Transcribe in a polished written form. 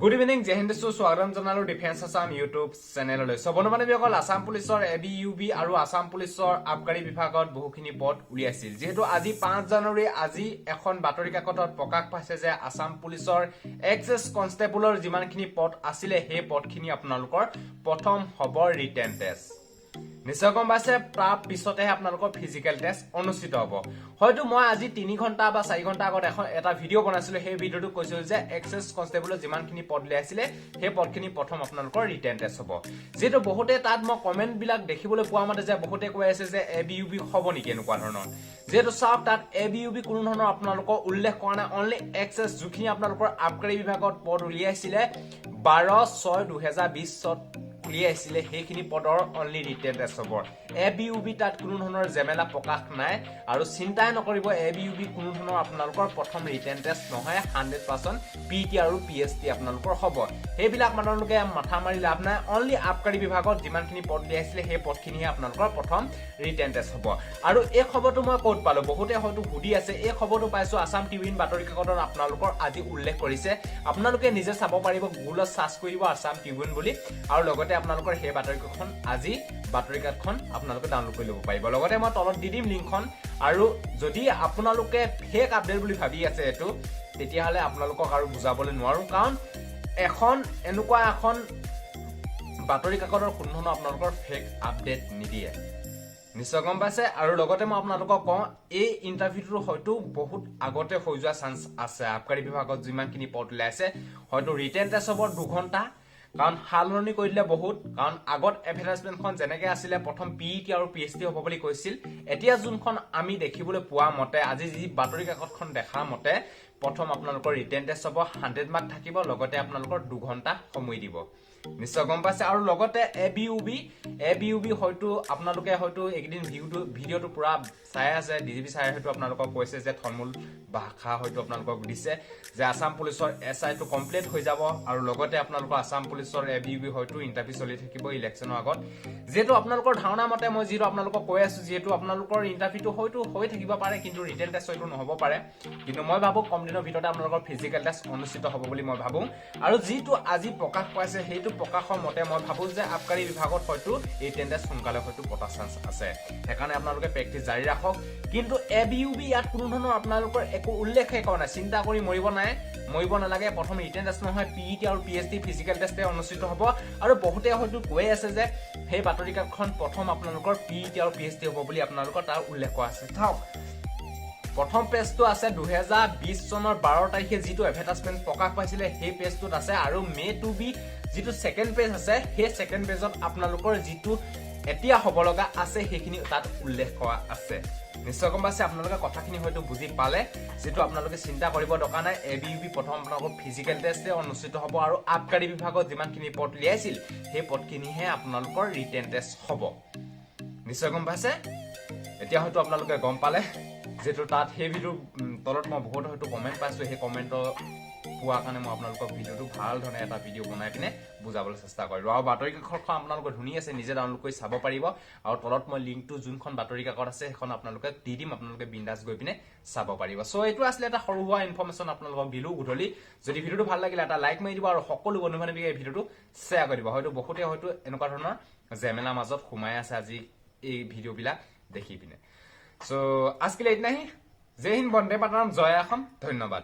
Good evening জয় হিন্দ স্বাগতম জনালো defence Assam YouTube চেনেললৈ বন্ধুবান্ধৱীসকল Assam পুলিচৰ এবিইউবি আৰু আসাম পুলিচৰ আবকাৰী বিভাগত বহুখিনি পদ উলিয়াইছিল যিহেতু আজি 5 জানুৱাৰী আজি এখন বাতৰি কাকতত প্ৰকাশ পাইছে যে আসাম পুলিচৰ এক্সেছ কনষ্টেবলৰ যিমানখিনি পদ আছিলে সেই পদখিনি আপোনালোকৰ প্ৰথম হ'ব ৰিটেন টেষ্ট নিশ্চয় গম পাইছে তাৰ পিছতেহে আপোনালোকৰ ফিজিকেল টেষ্ট অনুষ্ঠিত হ'ব হয়তো মই আজি 3 ঘণ্টা বা 4 ঘণ্টা আগত এখন এটা ভিডিঅ' বনাইছিলো সেই ভিডিঅ'টো কৈছিল যে এক্সেছ কনষ্টেবলৰ যিমানখিনি পদ লিয়াইছিলে সেই পদখিনি প্ৰথম আপোনালোকৰ ৰিটেন টেষ্ট হ'ব যেটো বহুতে তাত মই কমেন্ট বিলাক দেখিবলৈ পোৱা মতে যে বহুতে কৈ আছে যে এবিইউবি হ'ব নেকি এনেকুৱা ধৰণৰ যেটো চাওক তাত এবিইউবি কোনো ধৰণৰ আপোনালোকৰ উল্লেখ কৰা নাই অনলি এক্সেছ যিখিনি আপোনালোকৰ আবকাৰী বিভাগত পদ উলিয়াইছিলে 12/6/2020 উলিয়াইছিলে সেইখিনি পদৰ অনলি ৰিটেন টেষ্ট হ'ব এবিইউবি তাত কোনো ধৰণৰ জেমেলা প্ৰকাশ নাই আৰু চিন্তাই নকৰিব এবিইউবি কোনো ধৰণৰ আপোনালোকৰ প্ৰথম ৰিটেন টেষ্ট নহয় 100% পিটি আৰু পিএসটি আপোনালোকৰ হ'ব সেইবিলাক মানুহলোকে মাথা মাৰি লাভ নাই অনলি আবকাৰী বিভাগত যিমানখিনি পদ দিয়াইছিলে সেই পদখিনিহে আপোনালোকৰ প্ৰথম ৰিটেন টেষ্ট হ'ব আৰু এই খবৰটো মই ক'ত পালো বহুতে হয়তো সুধি আছে এই খবৰটো পাইছো আসাম টিভিন বাতৰি কাকতত আপোনালোকৰ আজি উল্লেখ কৰিছে আপোনালোকে নিজে চাব পাৰিব গুগলত সাৰ্চ কৰিব আসাম টিভিন বুলি আৰু লগতে আপোনালোকৰ সেই বাতৰি কাকতখন আজি বাতৰি কাকতখন আপোনালোকে ডাউনলোড কৰি ল'ব পাৰিব লগতে মই তলত দি দিম লিংকখন আৰু যদি আপোনালোকে ফেক আপডেট বুলি ভাবি আছে এটো তেতিয়াহলে আপোনালোকক আৰু বুজাবলৈ নোৱাৰো কাৰণ এখন এনেকুৱা এখন বাতৰি কাকতৰ কোনো ধৰণৰ আপোনালোকৰ ফেক আপডেট নিদিয়ে নিশ্চয় গম পাইছে আৰু লগতে মই আপোনালোকক কওঁ এই ইন্টাৰভিউটো হয়তো বহুত আগতে হৈ যোৱা চান্স আছে আবকাৰী বিভাগত যিমানখিনি পদ ওলাইছে হয়তো ৰিটেন টেষ্ট হ'ব 2 ঘণ্টা কাৰণ হালৰণি কৰি দিলে বহুত কাৰণ আগত এডভাৰটাইজমেন্টখন যেনেকৈ আছিলে প্ৰথম পিইটি আৰু পিএসটি হ'ব বুলি কৈছিল এতিয়া যোনখন আমি দেখিবলৈ পোৱা মতে আজি যি বাতৰি কাকতখন দেখা মতে প্ৰথম আপোনালোকৰ ৰিটেন টেষ্ট হ'ব 100 মাৰ্ক থাকিব লগতে আপোনালোকৰ 2 ঘণ্টা সময় দিব নিশ্চয় গম পাইছে আৰু লগতে এবিইউবি হয়তো আপোনালোকে হয়তো একদিন ভিডিঅ'টো পুৰা চাই আছে ডিজিপি চাই হয়তো আপোনালোকক কৈছে যে থলমূল ভাষা হয়তো আপোনালোকক দিছে যে আসাম পুলিচৰ এসআইটো কমপ্লিট হৈ যাব আৰু লগতে আপোনালোকৰ আসাম পুলিচৰ এবিইউবি হয়তো ইন্টাৰভিউ চলি থাকিব ইলেকশ্যনৰ আগত যেটো আপোনালোকৰ ধাৰণা মতে মই যেটো আপোনালোকক কৈ আছো যেটো আপোনালোকৰ ইন্টাৰভিউটো হয়তো হৈ থাকিব পাৰে কিন্তু ৰিটেন টেষ্ট হয়তো নহব পাৰে কিন্তু মই ভাবো কম দিনৰ ভিতৰতে আপোনালোকৰ ফিজিকেল টেষ্ট অনুষ্ঠিত হ'ব বুলি মই ভাবো আৰু যেটো আজি প্ৰকাশ পাইছে সেইটো প্ৰকাশৰ মতে মই ভাবো যে আবকাৰী বিভাগত হয়তো এই টেন্ডাৰ সোনকালে হয়তো পতা চান্স আছে সেইকাৰণে আপোনালোকে প্ৰেক্টিস জাৰি ৰাখক কিন্তু এবিইউবি ইয়াত কোনো ধৰণৰ আপোনালোকৰ একো উল্লেখে কৰা নাই চিন্তা কৰি মৰিব নালাগে প্ৰথম ৰিটেন টেষ্ট নহয় পিইটি আৰু পিএসটি ফিজিকেল টেষ্টে অনুষ্ঠিত হ'ব আৰু বহুতে হয়তো কৈ আছে যে সেই বাতৰি কাকতখন প্ৰথম আপোনালোকৰ পিইটি আৰু পিএসটি হ'ব বুলি আপোনালোকৰ তাৰ উল্লেখ কৰা আছে চাওক প্ৰথম পেজটো আছে 2020 চনৰ 12 তাৰিখে যিটো এডভাৰটাইজমেন্ট প্ৰকাশ পাইছিলে সেই পেজটোত আছে আৰু মে টু বি যিটো সেকেন্ড পেজ আছে সেই সেকেন্ড পেজত আপোনালোকৰ যিটো এতিয়া হ'ব লগা আছে সেইখিনি তাত উল্লেখ কৰা আছে নিশ্চয় গম পাইছে আপোনালোকে কথাখিনি হয়তো বুজি পালে যেটো আপোনালোকে চিন্তা কৰিব দৰকাৰ নাই এবিইউবি প্ৰথম আপোনালোকৰ ফিজিকেল টেষ্টে অনুষ্ঠিত হ'ব আৰু আবকাৰী বিভাগত যিমানখিনি পদ লিয়াইছিল সেই পদখিনিহে আপোনালোকৰ ৰিটেন টেষ্ট হ'ব নিশ্চয় গম পাইছে এতিয়া হয়তো আপোনালোকে গম পালে যেটো তাত সেই ভিডিও তলত মই বহুত হয়তো কমেন্ট পাইছো সেই কমেন্টৰ পোৱা কাৰণে মই আপোনালোকক ভিডিওটো ভাল ধৰণে এটা ভিডিও বনাই পিনে বুজাবলৈ চেষ্টা কৰিলো আৰু বাতৰি কাকতখন আপোনালোকৰ ধুনীয়া আছে নিজে ডাউনলোড কৰি চাব পাৰিব আৰু তলত মই লিংকটো যোনখন বাতৰি কাকত আছে সেইখন আপোনালোকে দি দিম আপোনালোকে বিন্দাস গৈ পিনে চাব পাৰিব সো এইটো আসলে এটা সৰুৱা ইনফৰমেশন আপোনালোকক দিলো গুধলি যদি ভিডিওটো ভাল লাগিলে এটা লাইক মাৰি দিব আৰু সকলো বন্ধু-বান্ধৱীক এই ভিডিওটো শেয়াৰ কৰি দিব হয়তো বহুতে হয়তো এনেকুৱা ধৰণৰ জেমেলা মাজত ঘুমাই আছে আজি এই ভিডিওবিলাক দেখি পিনে সো আজকে ইतना ही जय हिंद वंदे मातरम जय असम धन्यवाद।